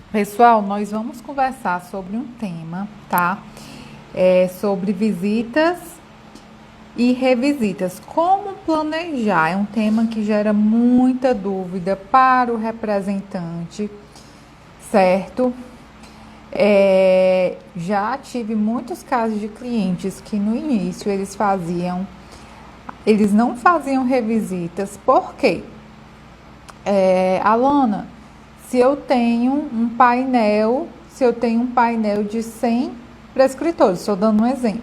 Pessoal, nós vamos conversar sobre um tema, tá? Sobre visitas e revisitas. Como planejar? É um tema que gera muita dúvida para o representante, certo? Já tive muitos casos de clientes que no início eles não faziam revisitas. Por quê? Alana, se eu tenho um painel de 100 prescritores, estou dando um exemplo,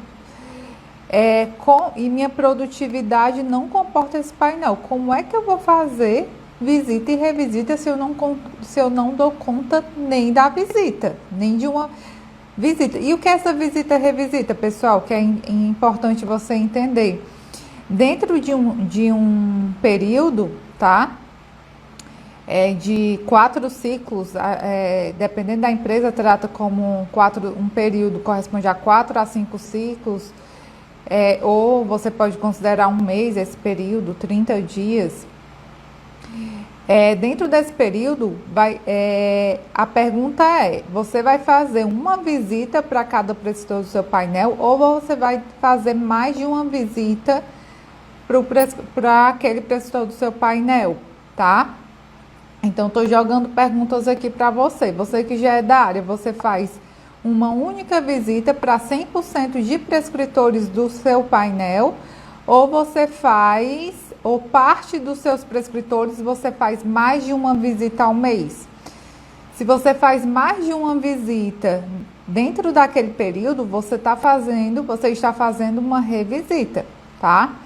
e minha produtividade não comporta esse painel, como é que eu vou fazer visita e revisita se eu não dou conta nem da visita, nem de uma visita? E o que é essa visita e revisita, pessoal, que é importante você entender? Dentro de um período, tá? De 4 ciclos, dependendo da empresa, trata como um período corresponde a 4 a 5 ciclos, ou você pode considerar um mês esse período, 30 dias. Dentro desse período, a pergunta você vai fazer uma visita para cada prescritor do seu painel ou você vai fazer mais de uma visita para aquele prescritor do seu painel, tá? Então, estou jogando perguntas aqui para você. Você que já é da área, você faz uma única visita para 100% de prescritores do seu painel, ou você faz, ou parte dos seus prescritores, você faz mais de uma visita ao mês. Se você faz mais de uma visita dentro daquele período, você está fazendo uma revisita, tá?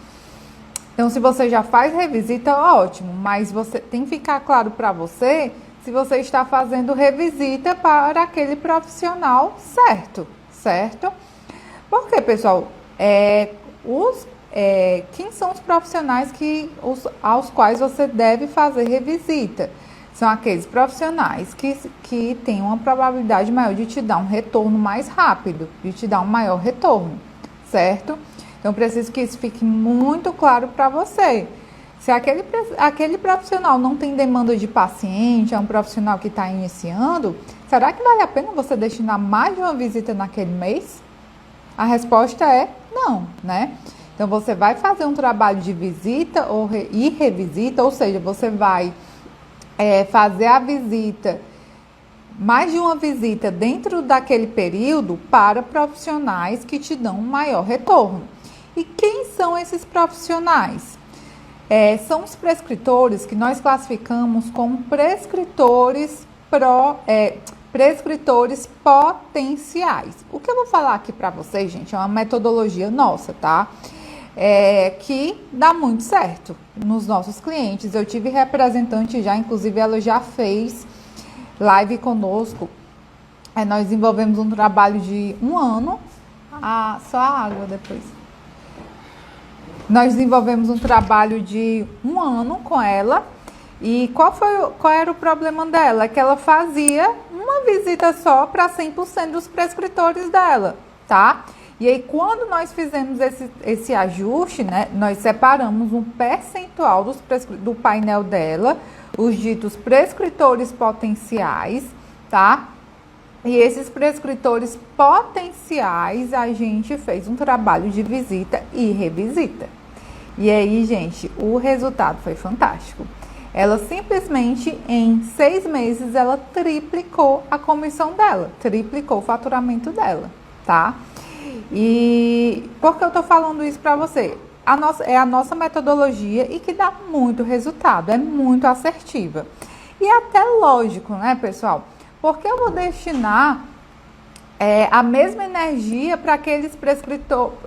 Então, se você já faz revisita, ótimo, mas você tem que ficar claro para você se você está fazendo revisita para aquele profissional certo? Porque, pessoal, quem são os profissionais aos quais você deve fazer revisita? São aqueles profissionais que têm uma probabilidade maior de te dar um retorno mais rápido, de te dar um maior retorno, certo? Então, preciso que isso fique muito claro para você. Se aquele profissional não tem demanda de paciente, é um profissional que está iniciando, será que vale a pena você destinar mais de uma visita naquele mês? A resposta é não, né? Então, você vai fazer um trabalho de visita e revisita, ou seja, você vai fazer a visita, mais de uma visita dentro daquele período para profissionais que te dão um maior retorno. E quem são esses profissionais? São os prescritores que nós classificamos como prescritores potenciais. O que eu vou falar aqui para vocês, gente, é uma metodologia nossa, tá? Que dá muito certo nos nossos clientes. Eu tive representante já, inclusive ela já fez live conosco. Nós desenvolvemos um trabalho de 1 ano. Só a água depois. Nós desenvolvemos um trabalho de 1 ano com ela. E qual era o problema dela? É que ela fazia uma visita só para 100% dos prescritores dela, tá? E aí, quando nós fizemos esse ajuste, né, nós separamos um percentual do painel dela, os ditos prescritores potenciais, tá? E esses prescritores potenciais, a gente fez um trabalho de visita e revisita. E aí, gente, o resultado foi fantástico. Ela simplesmente, em 6 meses, ela triplicou a comissão dela, triplicou o faturamento dela, tá? E por que eu tô falando isso para você? É a nossa metodologia e que dá muito resultado, é muito assertiva. E até lógico, né, pessoal? Porque eu vou destinar a mesma energia para aqueles prescritores,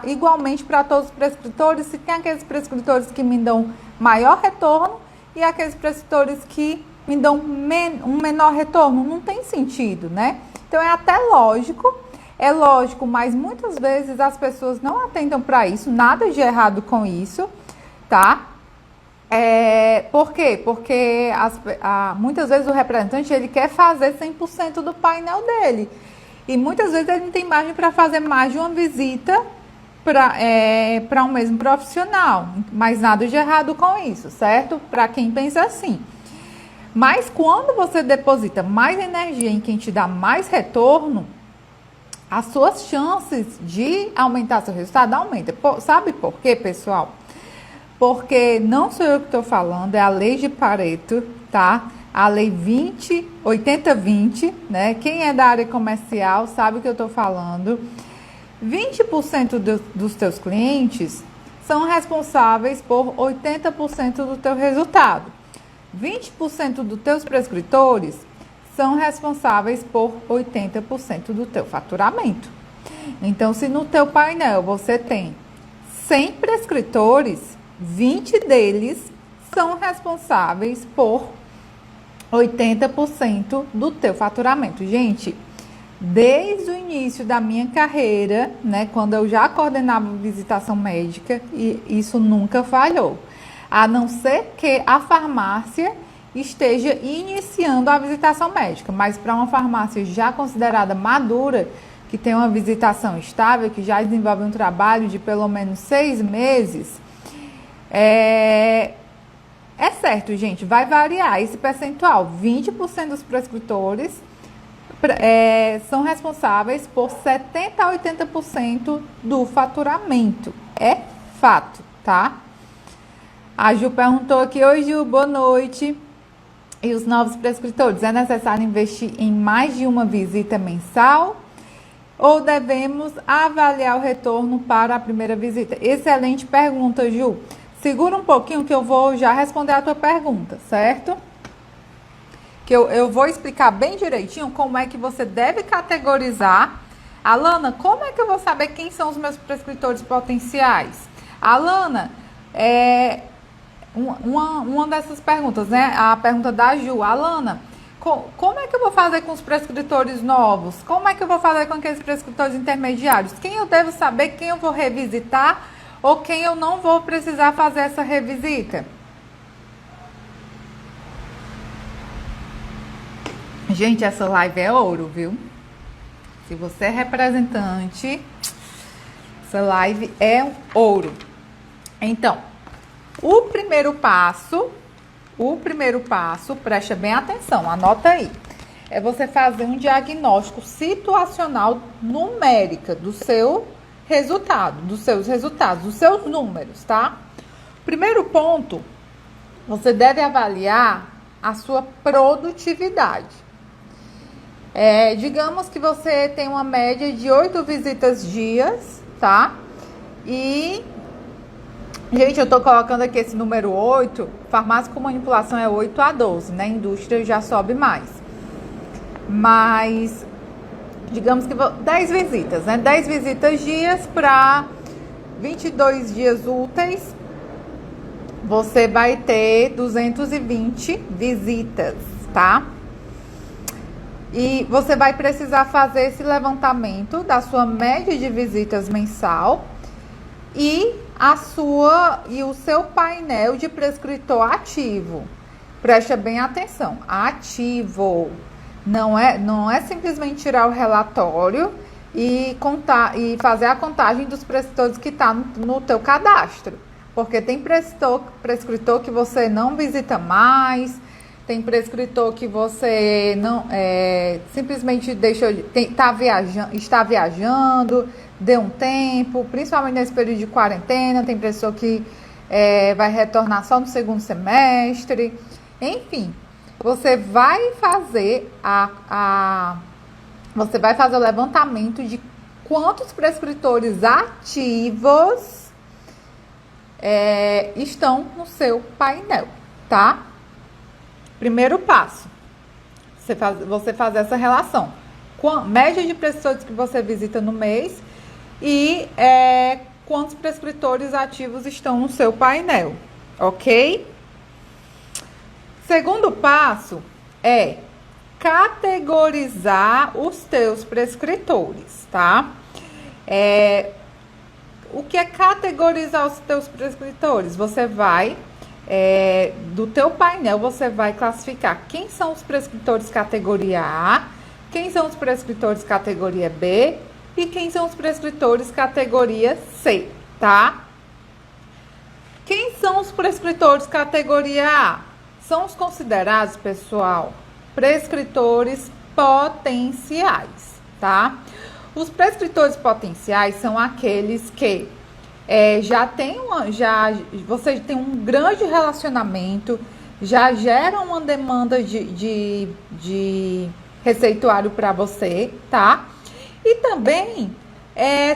igualmente para todos os prescritores, se tem aqueles prescritores que me dão maior retorno e aqueles prescritores que me dão um menor retorno, não tem sentido, né? Então é até lógico, mas muitas vezes as pessoas não atentam para isso, nada de errado com isso, tá? Por quê? Porque muitas vezes o representante ele quer fazer 100% do painel dele. E muitas vezes ele não tem margem para fazer mais de uma visita para um mesmo profissional. Mas nada de errado com isso, certo? Para quem pensa assim. Mas quando você deposita mais energia em quem te dá mais retorno, as suas chances de aumentar seu resultado aumentam. Sabe por quê, pessoal? Porque não sou eu que estou falando, é a lei de Pareto, tá? A lei 80-20, né? Quem é da área comercial sabe o que eu estou falando. 20% dos teus clientes são responsáveis por 80% do teu resultado. 20% dos teus prescritores são responsáveis por 80% do teu faturamento. Então, se no teu painel você tem 100 prescritores, 20 deles são responsáveis por 80% do teu faturamento. Gente, desde o início da minha carreira, né, quando eu já coordenava visitação médica, e isso nunca falhou. A não ser que a farmácia esteja iniciando a visitação médica, mas para uma farmácia já considerada madura, que tem uma visitação estável, que já desenvolve um trabalho de pelo menos 6 meses, é certo, gente, vai variar esse percentual. 20% dos prescritores são responsáveis por 70% a 80% do faturamento. É fato, tá? A Ju perguntou aqui: oi, Ju, boa noite. E os novos prescritores, é necessário investir em mais de uma visita mensal ou devemos avaliar o retorno para a primeira visita? Excelente pergunta, Ju. Segura um pouquinho que eu vou já responder a tua pergunta, certo? Que eu vou explicar bem direitinho como é que você deve categorizar. Alana, como é que eu vou saber quem são os meus prescritores potenciais? Alana, uma dessas perguntas, né? A pergunta da Ju. Alana, como é que eu vou fazer com os prescritores novos? Como é que eu vou fazer com aqueles prescritores intermediários? Quem eu devo saber, quem eu vou revisitar ou quem eu não vou precisar fazer essa revisita? Gente, essa live é ouro, viu? Se você é representante, essa live é um ouro. Então, o primeiro passo, preste bem atenção, anota aí. É você fazer um diagnóstico situacional numérica do seu resultado, dos seus resultados, dos seus números, tá? Primeiro ponto, você deve avaliar a sua produtividade. Digamos que você tem uma média de 8 visitas dias, tá? E, gente, eu tô colocando aqui esse número 8, farmácia com manipulação é 8 a 12, né? Indústria já sobe mais. Mas, digamos que 10 visitas, né? 10 visitas dias para 22 dias úteis, você vai ter 220 visitas, tá? E você vai precisar fazer esse levantamento da sua média de visitas mensal e o seu painel de prescritor ativo. Preste bem atenção, ativo. Não é simplesmente tirar o relatório e contar e fazer a contagem dos prescritores que está no teu cadastro. Porque tem prescritor que você não visita mais, tem prescritor que você não simplesmente está viajando, deu um tempo, principalmente nesse período de quarentena, tem prescritor que vai retornar só no segundo semestre. Enfim, você vai fazer você vai fazer o levantamento de quantos prescritores ativos estão no seu painel, tá? Primeiro passo, você fazer essa relação. Média de prescritores que você visita no mês e quantos prescritores ativos estão no seu painel, ok? Segundo passo é categorizar os teus prescritores, tá? O que é categorizar os teus prescritores? Você vai, do teu painel, você vai classificar quem são os prescritores categoria A, quem são os prescritores categoria B e quem são os prescritores categoria C, tá? Quem são os prescritores categoria A? são os considerados, pessoal, prescritores potenciais, tá? Os prescritores potenciais são aqueles que você tem um grande relacionamento, já geram uma demanda de receituário para você, tá? E também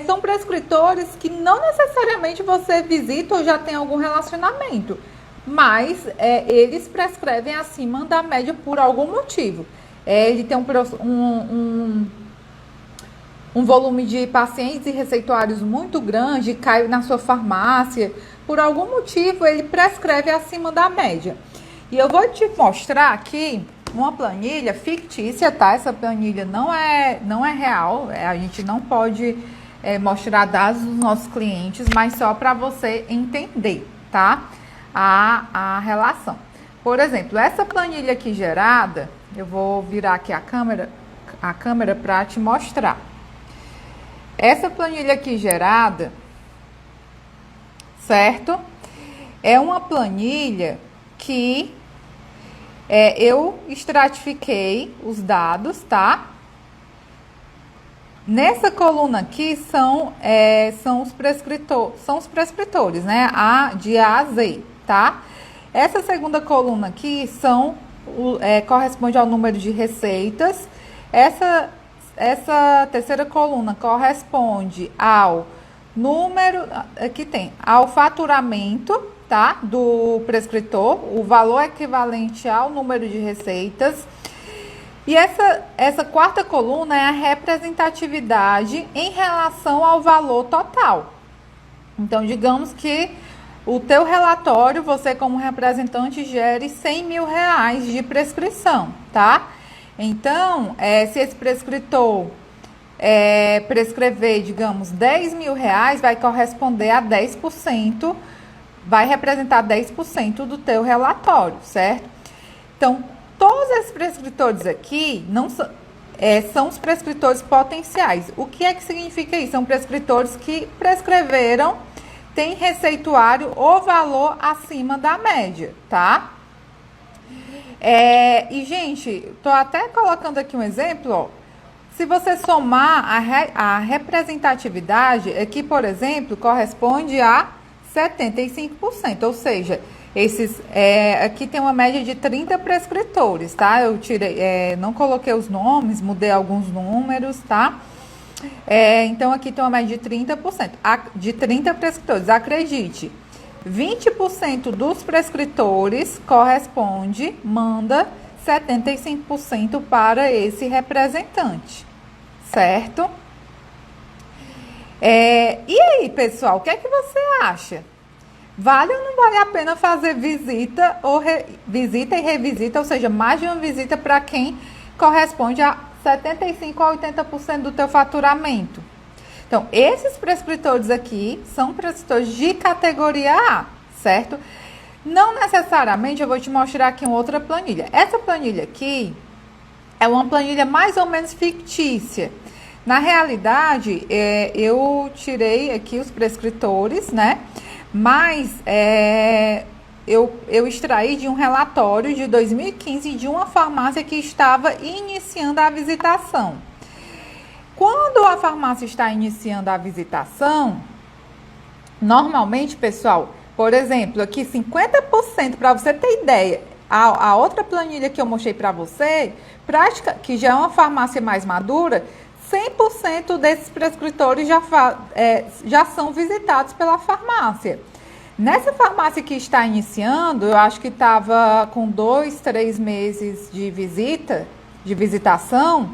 são prescritores que não necessariamente você visita ou já tem algum relacionamento, mas eles prescrevem acima da média por algum motivo. Ele tem um volume de pacientes e receituários muito grande, cai na sua farmácia, por algum motivo ele prescreve acima da média. E eu vou te mostrar aqui uma planilha fictícia, tá? Essa planilha não é real, a gente não pode mostrar dados dos nossos clientes, mas só para você entender, tá? A relação. Por exemplo, essa planilha aqui gerada, eu vou virar aqui a câmera para te mostrar. Essa planilha aqui gerada, certo? É uma planilha que eu estratifiquei os dados, tá? Nessa coluna aqui são os prescritores, né? De A a Z, tá? Essa segunda coluna aqui corresponde ao número de receitas. Essa terceira coluna corresponde ao ao faturamento, tá? Do prescritor, o valor equivalente ao número de receitas. E essa quarta coluna é a representatividade em relação ao valor total. Então, digamos que o teu relatório, você como representante, gere R$100 mil de prescrição, tá? Então, se esse prescritor prescrever, digamos, R$10 mil, vai corresponder a 10%, vai representar 10% do teu relatório, certo? Então, todos esses prescritores aqui são os prescritores potenciais. O que é que significa isso? São prescritores que prescreveram, têm receituário ou valor acima da média, tá? E, gente, tô até colocando aqui um exemplo, ó. Se você somar a representatividade, aqui, por exemplo, corresponde a 75%, ou seja, aqui tem uma média de 30 prescritores, tá? Eu não coloquei os nomes, mudei alguns números, tá? Então, aqui tem uma média de 30%, de 30 prescritores. Acredite, 20% dos prescritores manda 75% para esse representante, certo? E aí, pessoal, o que é que você acha? Vale ou não vale a pena fazer visita e revisita, ou seja, mais de uma visita para quem corresponde a 75% a 80% do teu faturamento? Então, esses prescritores aqui são prescritores de categoria A, certo? Não necessariamente, eu vou te mostrar aqui uma outra planilha. Essa planilha aqui é uma planilha mais ou menos fictícia. Na realidade, eu tirei aqui os prescritores, né? Mas eu extraí de um relatório de 2015 de uma farmácia que estava iniciando a visitação. Quando a farmácia está iniciando a visitação, normalmente, pessoal, por exemplo, aqui 50%, para você ter ideia, a outra planilha que eu mostrei para você, que já é uma farmácia mais madura, 100% desses prescritores já são visitados pela farmácia. Nessa farmácia que está iniciando, eu acho que estava com 2, 3 meses de visitação,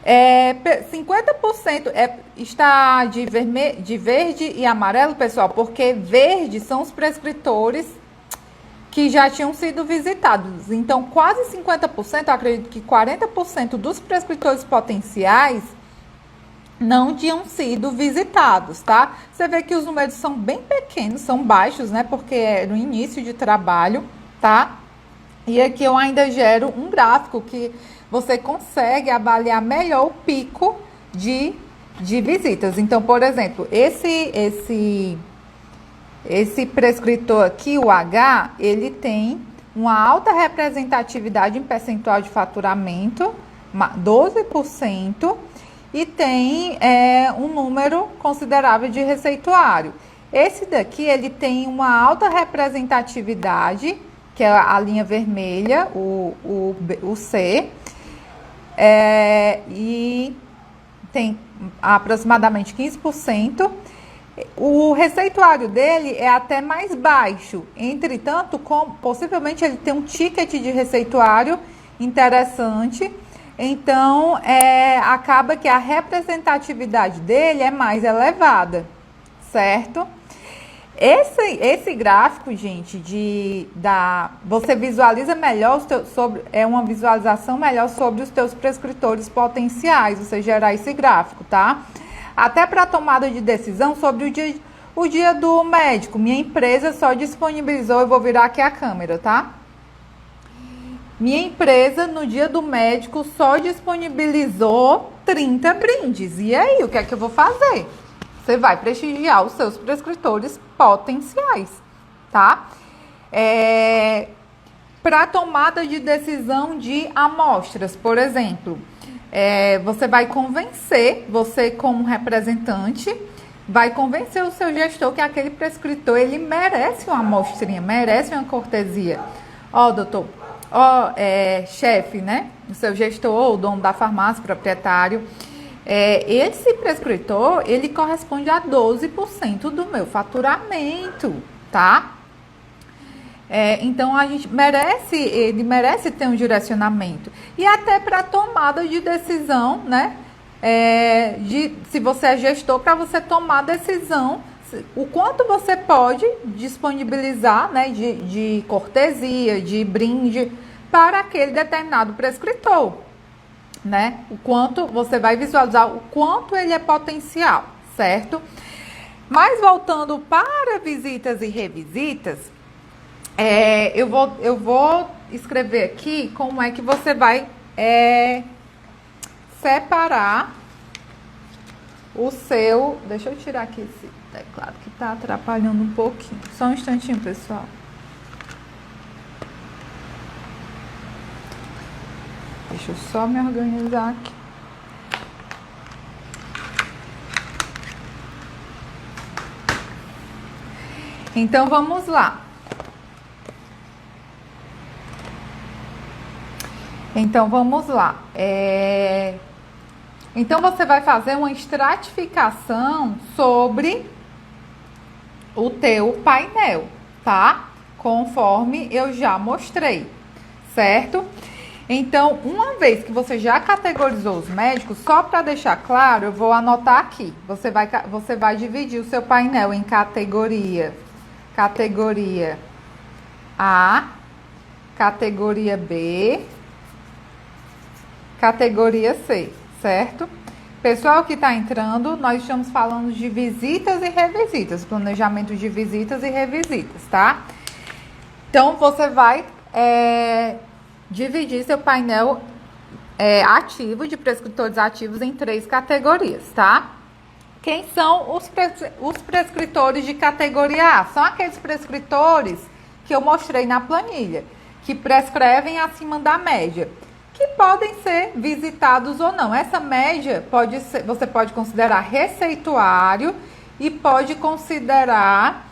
50% está de verde e amarelo, pessoal, porque verde são os prescritores que já tinham sido visitados. Então, quase 50%, eu acredito que 40% dos prescritores potenciais não tinham sido visitados, tá? Você vê que os números são bem pequenos, são baixos, né? Porque é no início de trabalho, tá? E aqui eu ainda gero um gráfico que você consegue avaliar melhor o pico de visitas. Então, por exemplo, esse prescritor aqui, o H, ele tem uma alta representatividade em percentual de faturamento, 12%, e tem um número considerável de receituário. Esse daqui, ele tem uma alta representatividade, que é a linha vermelha, o C, e tem aproximadamente 15%. O receituário dele é até mais baixo, entretanto, possivelmente ele tem um ticket de receituário interessante, então acaba que a representatividade dele é mais elevada, certo? Esse gráfico, gente, você visualiza melhor uma visualização melhor sobre os teus prescritores potenciais, você gerar esse gráfico, tá? Até para tomada de decisão sobre o dia do médico. Minha empresa só disponibilizou, eu vou virar aqui a câmera, tá? Minha empresa, no dia do médico, só disponibilizou 30 brindes. E aí, o que é que eu vou fazer? Você vai prestigiar os seus prescritores potenciais, tá? Para tomada de decisão de amostras, por exemplo, você vai convencer, você como representante, vai convencer o seu gestor que aquele prescritor, ele merece uma amostrinha, merece uma cortesia. Ó, doutor, chefe, né? O seu gestor, ou o dono da farmácia, proprietário, esse prescritor, ele corresponde a 12% do meu faturamento, tá? Então, ele merece ter um direcionamento. E até para tomada de decisão, né? Se você é gestor, para você tomar decisão, o quanto você pode disponibilizar, né? De cortesia, de brinde para aquele determinado prescritor, né? O quanto você vai visualizar, o quanto ele é potencial, certo? Mas voltando para visitas e revisitas, eu vou escrever aqui como é que você vai separar o seu... Deixa eu tirar aqui esse teclado que está atrapalhando um pouquinho. Só um instantinho, pessoal. Deixa eu só me organizar aqui. Então, vamos lá. Então, você vai fazer uma estratificação sobre o teu painel, tá? Conforme eu já mostrei, certo? Então, uma vez que você já categorizou os médicos, só para deixar claro, eu vou anotar aqui. Você vai dividir o seu painel em categoria A, categoria B, categoria C, certo? Pessoal que está entrando, nós estamos falando de visitas e revisitas, planejamento de visitas e revisitas, tá? Então, você vai dividir seu painel ativo, de prescritores ativos, em 3 categorias, tá? Quem são os prescritores de categoria A? São aqueles prescritores que eu mostrei na planilha, que prescrevem acima da média, que podem ser visitados ou não. Essa média você pode considerar receituário e pode considerar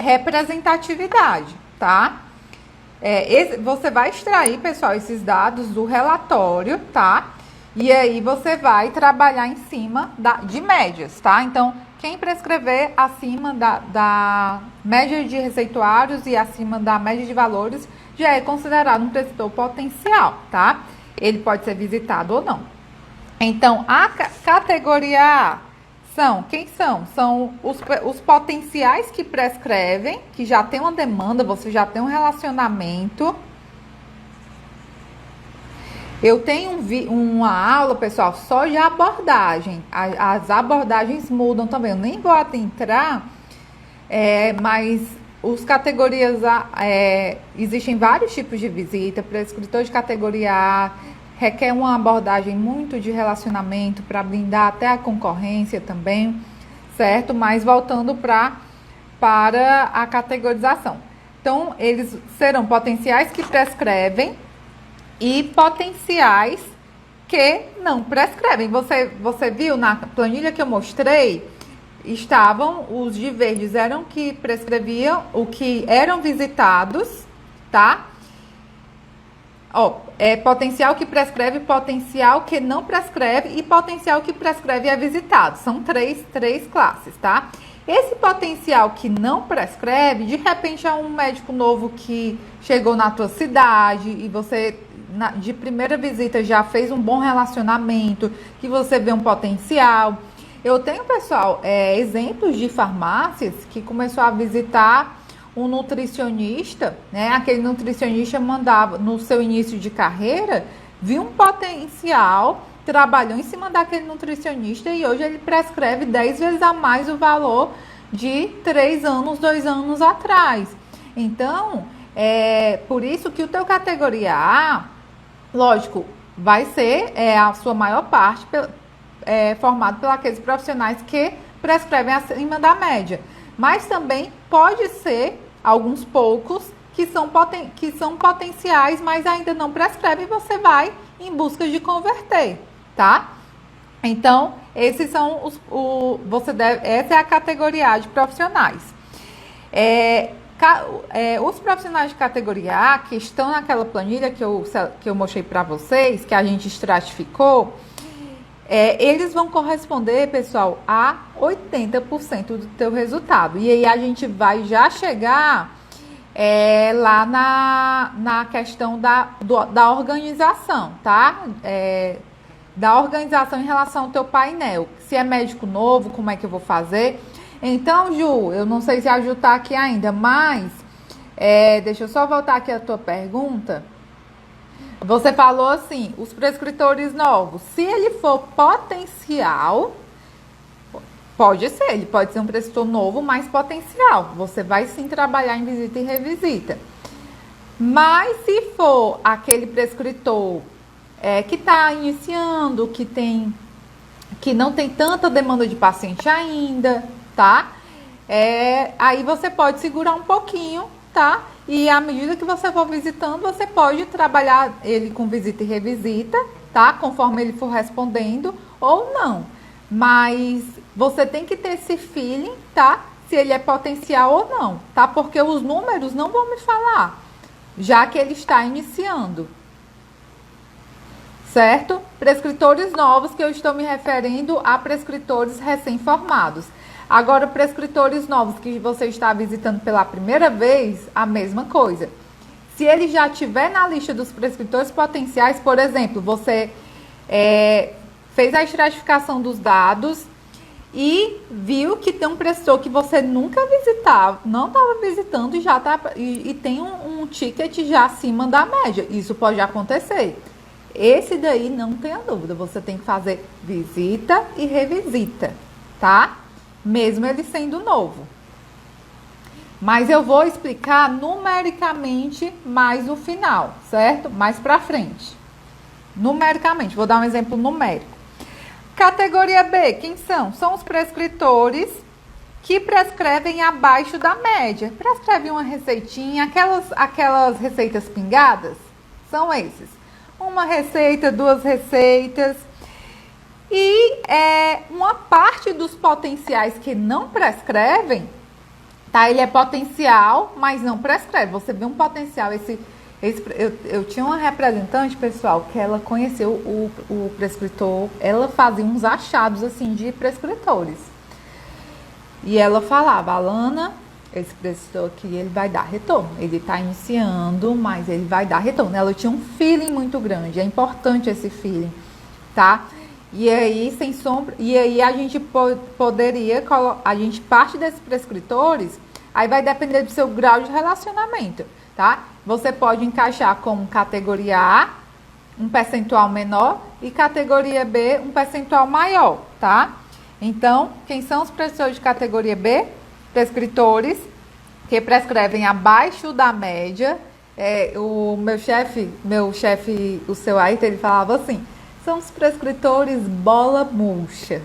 representatividade, tá? Você vai extrair, pessoal, esses dados do relatório, tá? E aí você vai trabalhar em cima de médias, tá? Então, quem prescrever acima da média de receituários e acima da média de valores já é considerado um prescritor potencial, tá? Ele pode ser visitado ou não. Então, a categoria A quem são? São os potenciais que prescrevem, que já tem uma demanda, você já tem um relacionamento. Eu tenho uma aula, pessoal, só de abordagem. As abordagens mudam também. Eu nem vou adentrar, mas os categorias A, existem vários tipos de visita. Prescritor de categoria A requer uma abordagem muito de relacionamento para blindar até a concorrência também, certo? Mas voltando para a categorização. Então, eles serão potenciais que prescrevem e potenciais que não prescrevem. Você viu na planilha que eu mostrei, estavam os de verdes eram que prescreviam, o que eram visitados, tá? Ó, potencial que prescreve, potencial que não prescreve e potencial que prescreve e é visitado. São três classes, tá? Esse potencial que não prescreve, de repente é um médico novo que chegou na tua cidade e você, de primeira visita, já fez um bom relacionamento, que você vê um potencial. Eu tenho, pessoal, exemplos de farmácias que começou a visitar um nutricionista, né? Aquele nutricionista mandava, no seu início de carreira, viu um potencial, trabalhou em cima daquele nutricionista e hoje ele prescreve 10 vezes a mais o valor de 3 anos, 2 anos atrás. Então, por isso que o teu categoria A, lógico, vai ser a sua maior parte formado por aqueles profissionais que prescrevem acima da média. Mas também pode ser alguns poucos que são potenciais, mas ainda não prescrevem, e você vai em busca de converter, tá? Então, esses são essa é a categoria A de profissionais. Os profissionais de categoria A que estão naquela planilha que eu mostrei para vocês, que a gente estratificou, eles vão corresponder, pessoal, a 80% do teu resultado. E aí a gente vai já chegar lá na questão da organização, tá? Da organização em relação ao teu painel. Se é médico novo, como é que eu vou fazer? Então, Ju, eu não sei se a Ju tá aqui ainda, mas deixa eu só voltar aqui a tua pergunta. Você falou assim, os prescritores novos, se ele for potencial, pode ser, ele pode ser um prescritor novo, mas potencial. Você vai sim trabalhar em visita e revisita. Mas se for aquele prescritor que está iniciando, que não tem tanta demanda de paciente ainda, tá? Aí você pode segurar um pouquinho, tá? E à medida que você for visitando, você pode trabalhar ele com visita e revisita, tá? Conforme ele for respondendo ou não. Mas você tem que ter esse feeling, tá? Se ele é potencial ou não, tá? Porque os números não vão me falar, já que ele está iniciando. Certo? Prescritores novos, que eu estou me referindo a prescritores recém-formados. Agora, prescritores novos que você está visitando pela primeira vez, a mesma coisa. Se ele já estiver na lista dos prescritores potenciais, por exemplo, você fez a estratificação dos dados e viu que tem um prescritor que você nunca visitava, não estava visitando e tem um ticket já acima da média. Isso pode acontecer. Esse daí, não tenha dúvida, você tem que fazer visita e revisita, tá? Mesmo ele sendo novo. Mas eu vou explicar numericamente mais no final, certo? Mais pra frente. Numericamente, vou dar um exemplo numérico. Categoria B, quem são? São os prescritores que prescrevem abaixo da média. Prescrevem uma receitinha, aquelas receitas pingadas, são esses. Uma receita, 2 receitas. E uma parte dos potenciais que não prescrevem, tá? Ele é potencial, mas não prescreve. Você vê um potencial. Eu tinha uma representante, pessoal, que ela conheceu o prescritor. Ela fazia uns achados, assim, de prescritores. E ela falava, Alana, esse prescritor aqui, ele vai dar retorno. Ele está iniciando, mas ele vai dar retorno. Ela tinha um feeling muito grande. É importante esse feeling, tá? E aí, sem sombra, e aí a gente poderia, a gente parte desses prescritores, aí vai depender do seu grau de relacionamento, tá? Você pode encaixar como categoria A, um percentual menor, e categoria B, um percentual maior, tá? Então, quem são os prescritores de categoria B? Prescritores que prescrevem abaixo da média. O meu chefe, o seu Ayrton, ele falava assim, são os prescritores bola murcha.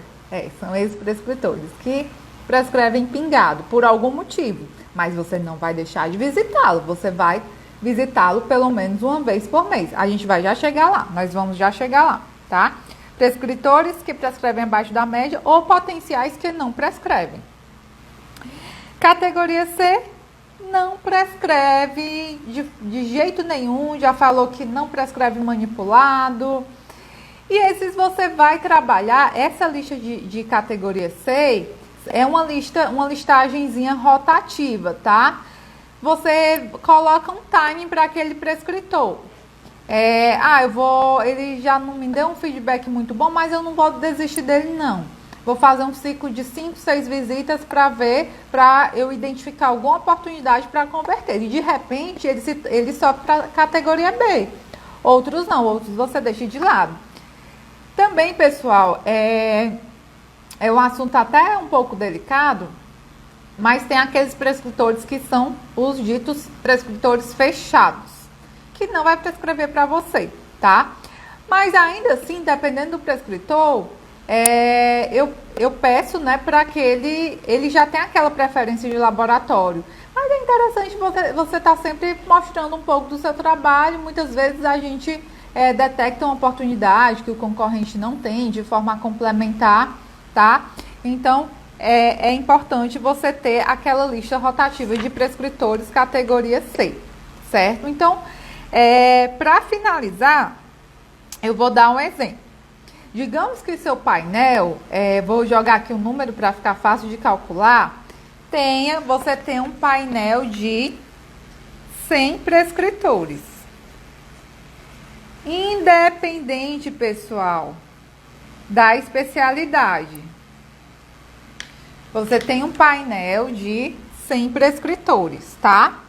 São esses prescritores que prescrevem pingado, por algum motivo. mas você não vai deixar de visitá-lo, você vai visitá-lo pelo menos uma vez por mês. A gente vai já chegar lá, nós vamos já chegar lá, tá? Prescritores que prescrevem abaixo da média ou potenciais que não prescrevem. Categoria C, não prescreve de jeito nenhum, já falou que não prescreve manipulado. E esses você vai trabalhar, essa lista de categoria C é uma listagenzinha rotativa, tá? Você coloca um timing para aquele prescritor. Ele já não me deu um feedback muito bom, mas eu não vou desistir dele não. Vou fazer um ciclo de 5, 6 visitas para eu identificar alguma oportunidade para converter. E de repente ele sobe para a categoria B. Outros não, outros você deixa de lado. Também, pessoal, é um assunto até um pouco delicado, mas tem aqueles prescritores que são os ditos prescritores fechados, que não vai prescrever para você, tá? Mas ainda assim, dependendo do prescritor, eu peço, né, para que ele já tenha aquela preferência de laboratório. Mas é interessante você estar sempre mostrando um pouco do seu trabalho. Muitas vezes a gente detecta uma oportunidade que o concorrente não tem de forma complementar, tá? Então, é importante você ter aquela lista rotativa de prescritores categoria C, certo? Então, para finalizar, eu vou dar um exemplo. Digamos que seu painel, vou jogar aqui um número para ficar fácil de calcular, você tem um painel de 100 prescritores. Independente, pessoal, da especialidade. Você tem um painel de 100 prescritores, tá?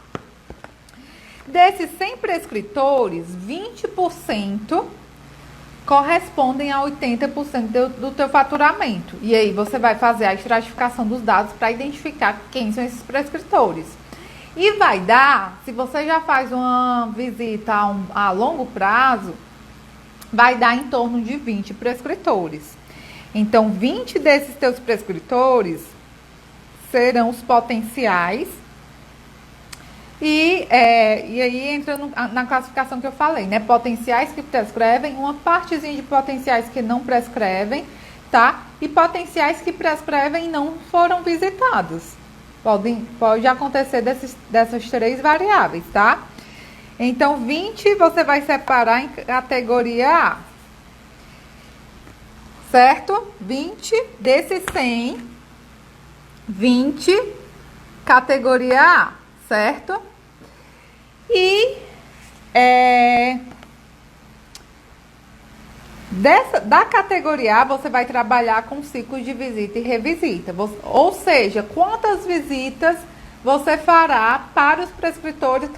Desses 100 prescritores, 20% correspondem a 80% do teu faturamento. E aí você vai fazer a estratificação dos dados para identificar quem são esses prescritores. E vai dar, se você já faz uma visita a longo prazo, vai dar em torno de 20 prescritores. Então, 20 desses teus prescritores serão os potenciais. E aí entra na classificação que eu falei, né? Potenciais que prescrevem, uma partezinha de potenciais que não prescrevem, tá? E potenciais que prescrevem e não foram visitados. Pode acontecer dessas 3 variáveis, tá? Então, 20 você vai separar em categoria A. Certo? 20 desses 100, 20 categoria A, certo? E da categoria A, você vai trabalhar com ciclo de visita e revisita. Ou seja, quantas visitas você fará para os prescritores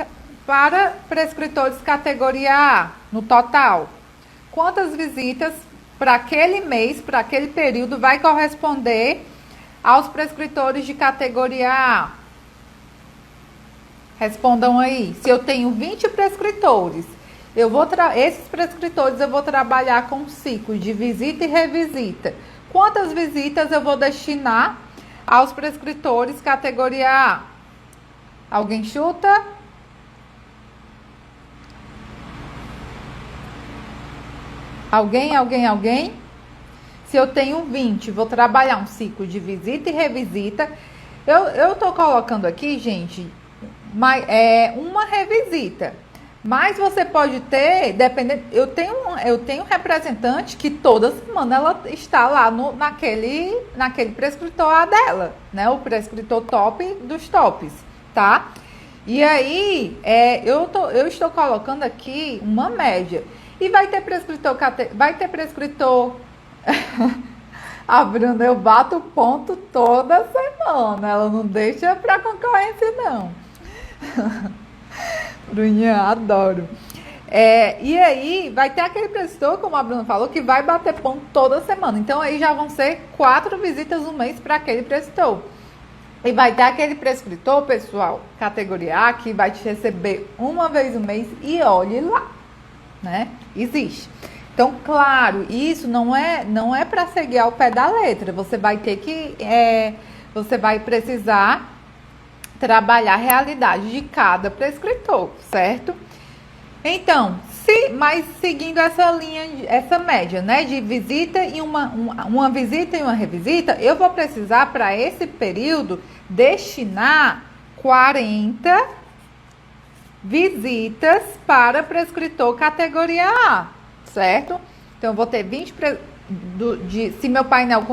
categoria A no total? Quantas visitas para aquele mês, para aquele período, vai corresponder aos prescritores de categoria A? Respondam aí. Se eu tenho 20 prescritores, esses prescritores eu vou trabalhar com ciclo de visita e revisita. Quantas visitas eu vou destinar aos prescritores categoria A? Alguém chuta? Alguém? Se eu tenho 20, vou trabalhar um ciclo de visita e revisita. Eu tô colocando aqui, gente, uma revisita. Mas você pode ter, dependendo, eu tenho um representante que toda semana ela está lá naquele prescritor A dela, né? O prescritor top dos tops, tá? E aí, eu estou colocando aqui uma média. E vai ter prescritor. A Bruna, eu bato ponto toda semana. Ela não deixa pra concorrência, não. Bruninha, adoro. E aí, vai ter aquele prescritor, como a Bruna falou, que vai bater ponto toda semana. Então, aí já vão ser 4 visitas no mês para aquele prescritor. E vai ter aquele prescritor, pessoal, categoria A, que vai te receber uma vez no mês e olhe lá, né? Existe. Então, claro, isso não é para seguir ao pé da letra. Você vai ter que, você vai precisar trabalhar a realidade de cada prescritor, certo? Então, mas seguindo essa linha, essa média, né, de visita e uma visita e uma revisita, eu vou precisar para esse período destinar 40 visitas para prescritor categoria A, certo? Então, eu vou ter 20 se meu painel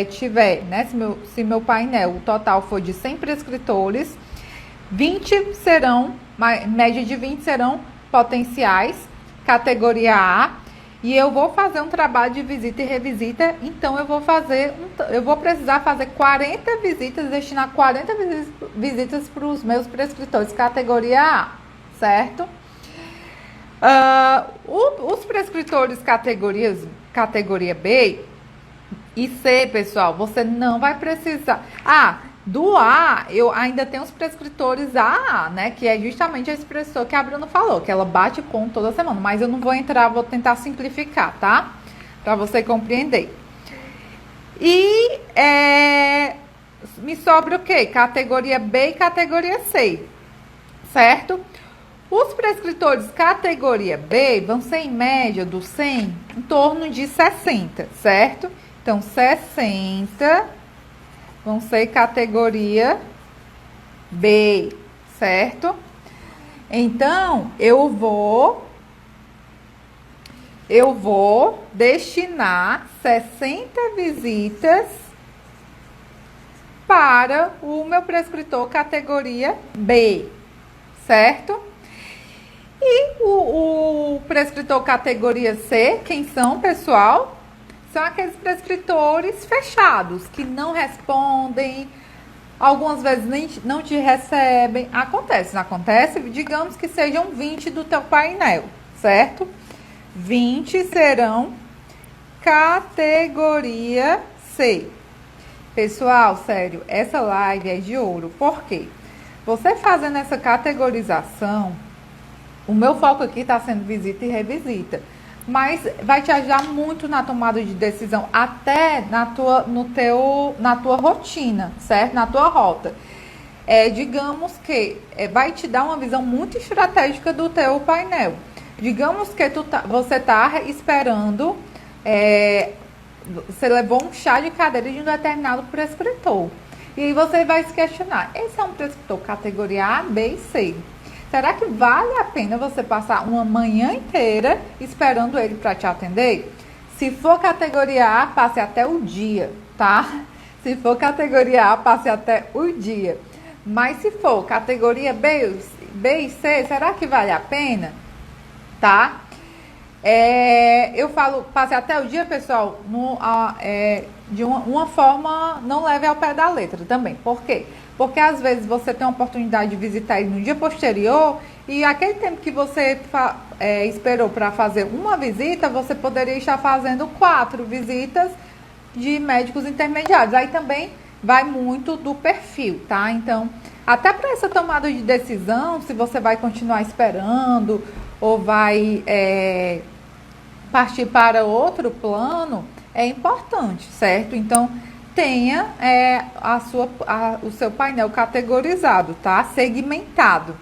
tiver, né, se meu painel, o total for de 100 prescritores, 20 serão, média de 20 serão potenciais, categoria A, e eu vou fazer um trabalho de visita e revisita, então eu vou precisar fazer 40 visitas, destinar 40 visitas para os meus prescritores categoria A, certo? Os prescritores categoria B e C, pessoal, você não vai precisar. Do A, eu ainda tenho os prescritores AA, né? Que é justamente esse prescritor que a Bruna falou, que ela bate ponto toda semana. Mas eu não vou entrar, vou tentar simplificar, tá? Pra você compreender. E me sobra o quê? Categoria B e categoria C, certo? Os prescritores categoria B vão ser, em média, do 100, em torno de 60, certo? Então, 60 vão ser categoria B, certo? Então, eu vou destinar 60 visitas para o meu prescritor categoria B, certo? E o prescritor categoria C, quem são, pessoal? São aqueles prescritores fechados, que não respondem, algumas vezes não te recebem. Acontece, digamos que sejam 20 do teu painel, certo? 20 serão categoria C. Pessoal, sério, essa live é de ouro. Por quê? Você fazendo essa categorização, o meu foco aqui está sendo visita e revisita. Mas vai te ajudar muito na tomada de decisão, até na tua rotina, certo? Na tua rota. Digamos que vai te dar uma visão muito estratégica do teu painel. Digamos que você está esperando, você levou um chá de cadeira de um determinado prescritor. E aí você vai se questionar, esse é um prescritor categoria A, B e C. Será que vale a pena você passar uma manhã inteira esperando ele para te atender? Se for categoria A, passe até o dia, tá? Se for categoria A, passe até o dia. Mas se for categoria B e C, será que vale a pena? Tá? Eu falo, passe até o dia, pessoal, de uma forma, não leve ao pé da letra também. Por quê? Porque às vezes você tem a oportunidade de visitar ele no dia posterior e aquele tempo que você esperou para fazer uma visita, você poderia estar fazendo 4 visitas de médicos intermediários. Aí também vai muito do perfil, tá? Então, até para essa tomada de decisão, se você vai continuar esperando ou vai partir para outro plano, é importante, certo? Então, tenha o seu painel categorizado, tá? Segmentado.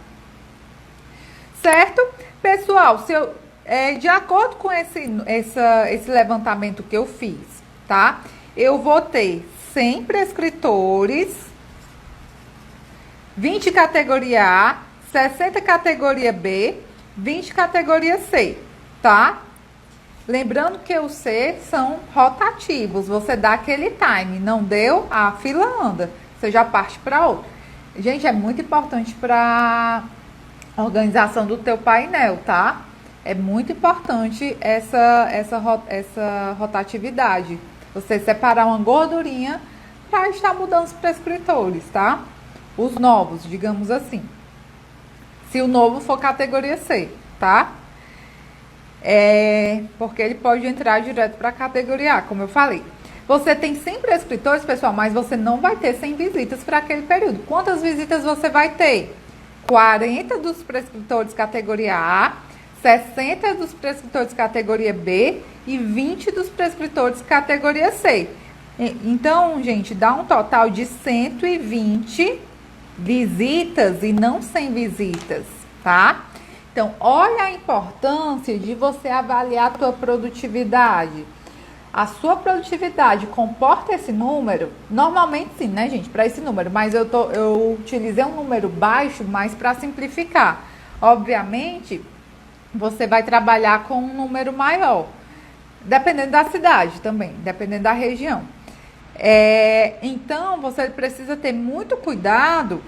Certo? Pessoal, de acordo com esse levantamento que eu fiz, tá? Eu vou ter 100 prescritores, 20 categoria A, 60 categoria B, 20 categoria C, tá? Lembrando que os C são rotativos, você dá aquele time, não deu, a fila anda, você já parte para outro. Gente, é muito importante para a organização do teu painel, tá? É muito importante essa rotatividade. Você separar uma gordurinha para estar mudando os prescritores, tá? Os novos, digamos assim. Se o novo for categoria C, tá? Porque ele pode entrar direto para a categoria A, como eu falei. Você tem 100 prescritores, pessoal, mas você não vai ter 100 visitas para aquele período. Quantas visitas você vai ter? 40 dos prescritores categoria A, 60 dos prescritores categoria B e 20 dos prescritores categoria C. Então, gente, dá um total de 120 visitas e não 100 visitas, tá? Então, olha a importância de você avaliar a tua produtividade. A sua produtividade comporta esse número? Normalmente sim, né, gente? Para esse número, mas eu utilizei um número baixo, mas para simplificar. Obviamente, você vai trabalhar com um número maior, dependendo da cidade também, dependendo da região. Então, você precisa ter muito cuidado.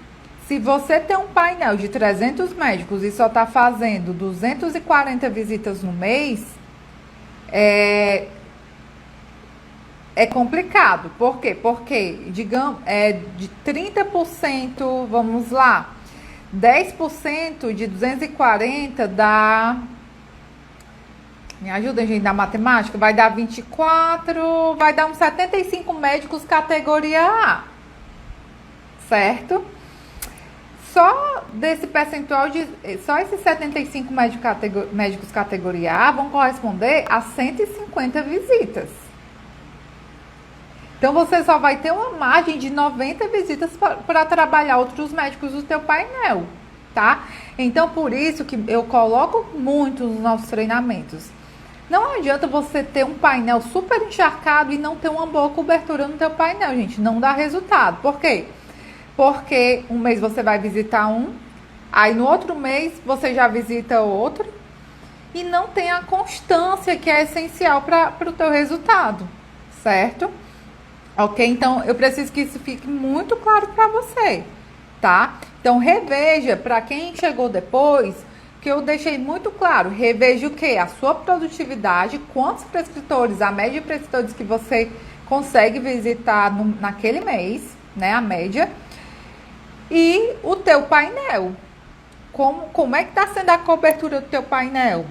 Se você tem um painel de 300 médicos e só está fazendo 240 visitas no mês, é complicado. Por quê? Porque, digamos, de 30%, vamos lá, 10% de 240 dá... Me ajuda, gente, na matemática? Vai dar 24, vai dar uns 75 médicos categoria A, certo? Só desse percentual só esses 75 médicos categoria A vão corresponder a 150 visitas. Então, você só vai ter uma margem de 90 visitas para trabalhar outros médicos do teu painel, tá? Então, por isso que eu coloco muito nos nossos treinamentos. Não adianta você ter um painel super encharcado e não ter uma boa cobertura no teu painel, gente. Não dá resultado. Por quê? Porque um mês você vai visitar um, aí no outro mês você já visita outro e não tem a constância que é essencial para o teu resultado, certo? Ok? Então, eu preciso que isso fique muito claro para você, tá? Então, reveja, para quem chegou depois, que eu deixei muito claro, reveja o quê? A sua produtividade, quantos prescritores, a média de prescritores que você consegue visitar naquele mês, né? A média. E o teu painel. Como é que está sendo a cobertura do teu painel?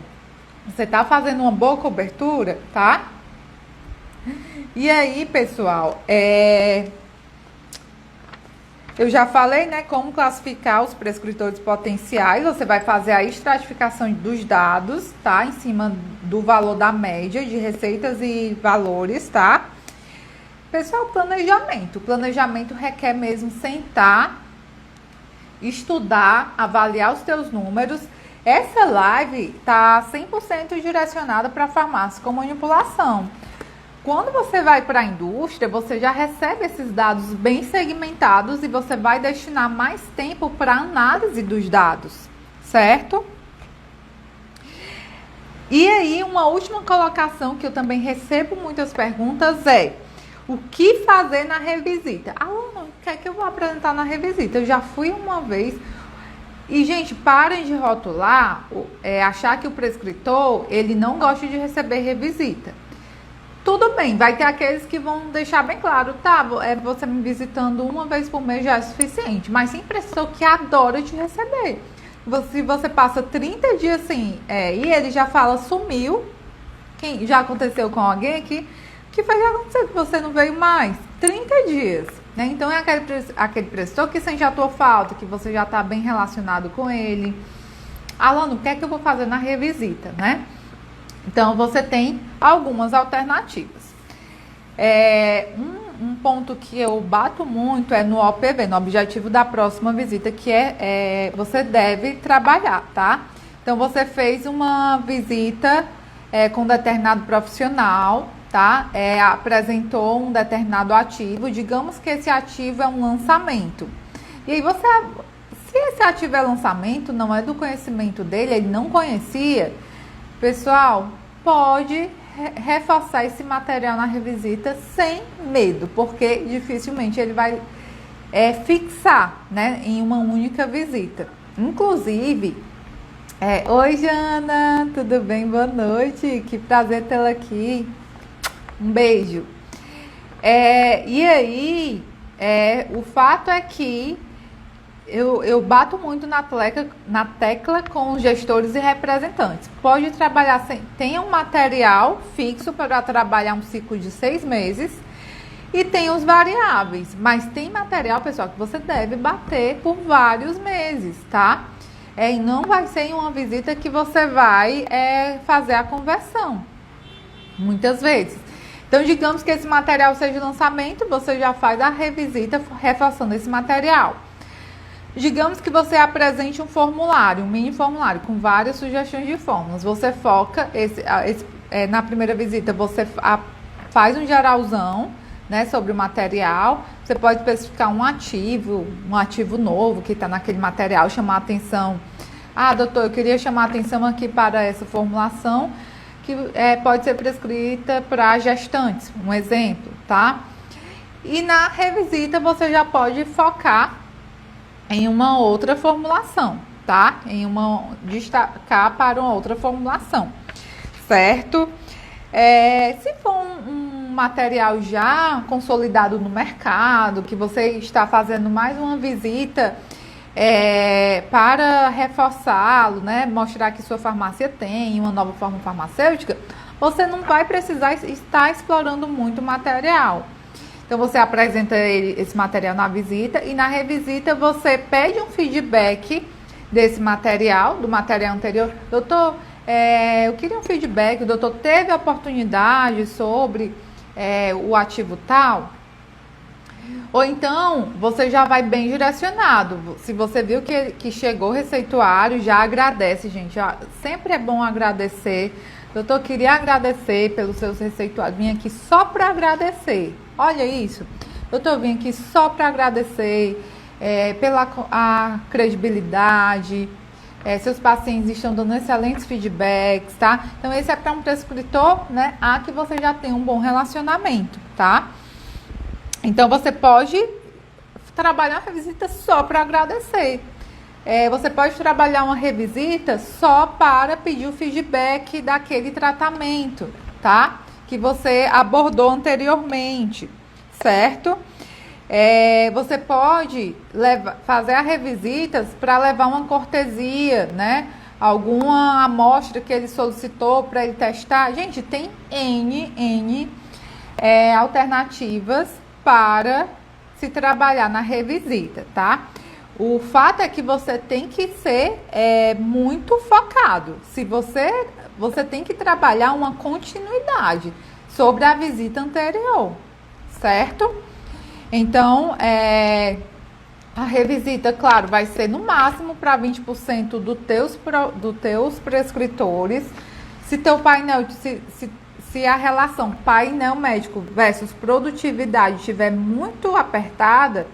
Você está fazendo uma boa cobertura, tá? E aí, pessoal, eu já falei, né, como classificar os prescritores potenciais. Você vai fazer a estratificação dos dados, tá? Em cima do valor da média de receitas e valores, tá? Pessoal, planejamento. O planejamento requer mesmo sentar, estudar, avaliar os teus números. Essa live tá 100% direcionada para farmácia com manipulação. Quando você vai para a indústria, você já recebe esses dados bem segmentados e você vai destinar mais tempo para análise dos dados, certo? E aí, uma última colocação que eu também recebo muitas perguntas é: o que fazer na revisita? Alana, o que é que eu vou apresentar na revisita? Eu já fui uma vez. E, gente, parem de rotular, achar que o prescritor, ele não gosta de receber revisita. Tudo bem, vai ter aqueles que vão deixar bem claro, tá, você me visitando uma vez por mês já é suficiente. Mas tem prescritor que adora te receber. Se você passa 30 dias assim, e ele já fala, sumiu, já aconteceu com alguém aqui, que foi que aconteceu, que você não veio mais? 30 dias, né? Então, é aquele prescritor que sente a tua falta, que você já está bem relacionado com ele. Alana, o que é que eu vou fazer na revisita, né? Então, você tem algumas alternativas. Um ponto que eu bato muito é no OPV, no objetivo da próxima visita, que você deve trabalhar, tá? Então, você fez uma visita com um determinado profissional, tá? Apresentou um determinado ativo, digamos que esse ativo é um lançamento. E aí se esse ativo é lançamento, não é do conhecimento dele, ele não conhecia, pessoal, pode reforçar esse material na revisita sem medo, porque dificilmente ele vai fixar, né, em uma única visita. Inclusive, oi Jana, tudo bem? Boa noite, que prazer tê-la aqui. Um beijo. E aí, o fato é que eu bato muito na tecla com os gestores e representantes. Pode trabalhar tem um material fixo para trabalhar um ciclo de 6 meses e tem os variáveis. Mas tem material, pessoal, que você deve bater por vários meses, tá? E não vai ser em uma visita que você vai fazer a conversão. Muitas vezes. Então, digamos que esse material seja lançamento, você já faz a revisita reforçando esse material. Digamos que você apresente um formulário, um mini formulário com várias sugestões de fórmulas. Você foca na primeira visita, você faz um geralzão, né, sobre o material. Você pode especificar um ativo novo que está naquele material, chamar a atenção. Ah, doutor, eu queria chamar a atenção aqui para essa formulação que pode ser prescrita para gestantes, um exemplo, tá? E na revisita você já pode focar em uma outra formulação, tá? Destacar para uma outra formulação, certo? Se for um material já consolidado no mercado, que você está fazendo mais uma visita para reforçá-lo, né? Mostrar que sua farmácia tem uma nova forma farmacêutica, você não vai precisar estar explorando muito o material. Então, você apresenta esse material na visita e na revisita você pede um feedback desse material, do material anterior. Doutor, eu queria um feedback, o doutor teve a oportunidade sobre o ativo tal? Ou então, você já vai bem direcionado. Se você viu que chegou o receituário, já agradece, gente. Sempre é bom agradecer. Doutor, queria agradecer pelos seus receituários. Vim aqui só para agradecer. Olha isso. Doutor, eu vim aqui só para agradecer pela a credibilidade. Seus pacientes estão dando excelentes feedbacks, tá? Então, esse é para um prescritor, né? Que você já tem um bom relacionamento, tá? Então, você pode trabalhar uma revisita só para agradecer. Você pode trabalhar uma revisita só para pedir o feedback daquele tratamento, tá? Que você abordou anteriormente, certo? Você pode fazer as revisitas para levar uma cortesia, né? Alguma amostra que ele solicitou para ele testar. Gente, tem N alternativas para se trabalhar na revisita, tá? O fato é que você tem que ser muito focado. Se você tem que trabalhar uma continuidade sobre a visita anterior, certo? Então, a revisita, claro, vai ser no máximo para 20% dos teus prescritores. Se teu painel, se a relação painel médico versus produtividade estiver muito apertada,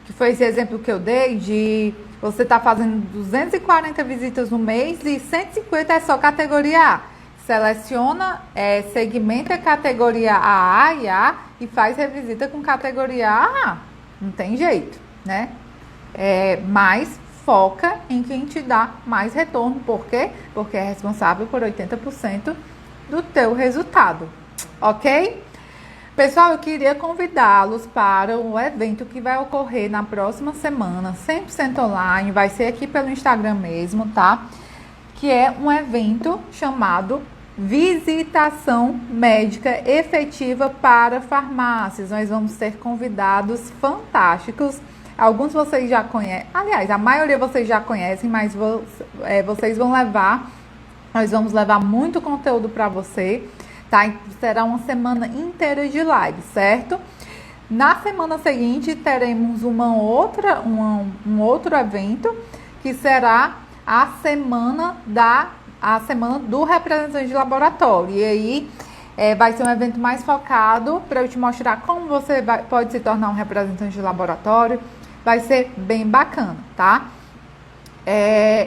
que foi esse exemplo que eu dei de você tá fazendo 240 visitas no mês e 150 é só categoria A. Seleciona, segmenta a categoria AA e A e faz revisita com categoria AA. Não tem jeito, né? Mas foca em quem te dá mais retorno. Por quê? Porque é responsável por 80% do teu resultado, ok? Pessoal, eu queria convidá-los para o evento que vai ocorrer na próxima semana, 100% online, vai ser aqui pelo Instagram mesmo, tá? Que é um evento chamado Visitação Médica Efetiva para Farmácias. Nós vamos ter convidados fantásticos. Alguns vocês já conhecem, aliás, a maioria vocês já conhecem, mas vocês vão levar, nós vamos levar muito conteúdo para você. Tá? Será uma semana inteira de live, certo? Na semana seguinte, teremos um outro evento, que será a semana do representante de laboratório. E aí, vai ser um evento mais focado para eu te mostrar como você pode se tornar um representante de laboratório. Vai ser bem bacana, tá?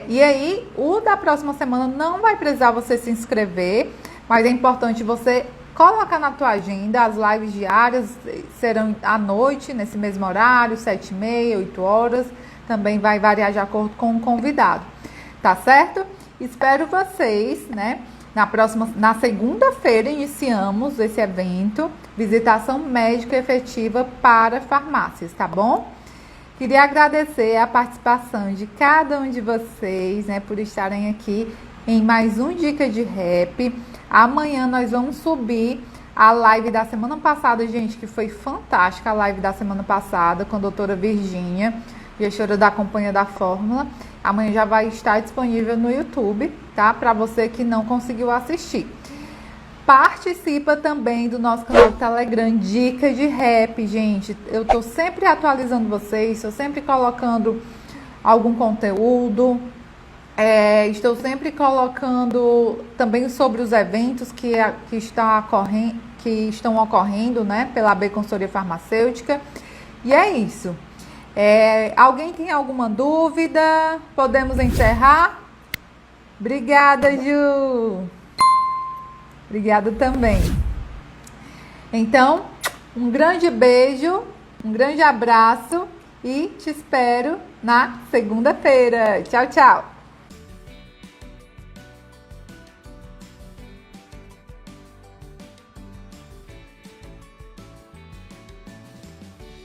E aí, o da próxima semana não vai precisar você se inscrever, mas é importante você colocar na tua agenda. As lives diárias serão à noite, nesse mesmo horário, 7h30, 8 horas. Também vai variar de acordo com o convidado, tá certo? Espero vocês, né? Na segunda-feira iniciamos esse evento, Visitação Médica Efetiva para Farmácias, tá bom? Queria agradecer a participação de cada um de vocês, né, por estarem aqui em mais um Dica de Rap. Amanhã nós vamos subir a live da semana passada, gente, que foi fantástica a live da semana passada com a doutora Virgínia, gestora da Companhia da Fórmula. Amanhã já vai estar disponível no YouTube, tá? Para você que não conseguiu assistir. Participa também do nosso canal do Telegram, Dica de Rap, gente. Eu tô sempre atualizando vocês, tô sempre colocando algum conteúdo. Estou sempre colocando também sobre os eventos que estão ocorrendo, né, pela AB Consultoria Farmacêutica. E é isso. Alguém tem alguma dúvida? Podemos encerrar? Obrigada, Ju. Obrigada também. Então, um grande beijo, um grande abraço e te espero na segunda-feira. Tchau, tchau.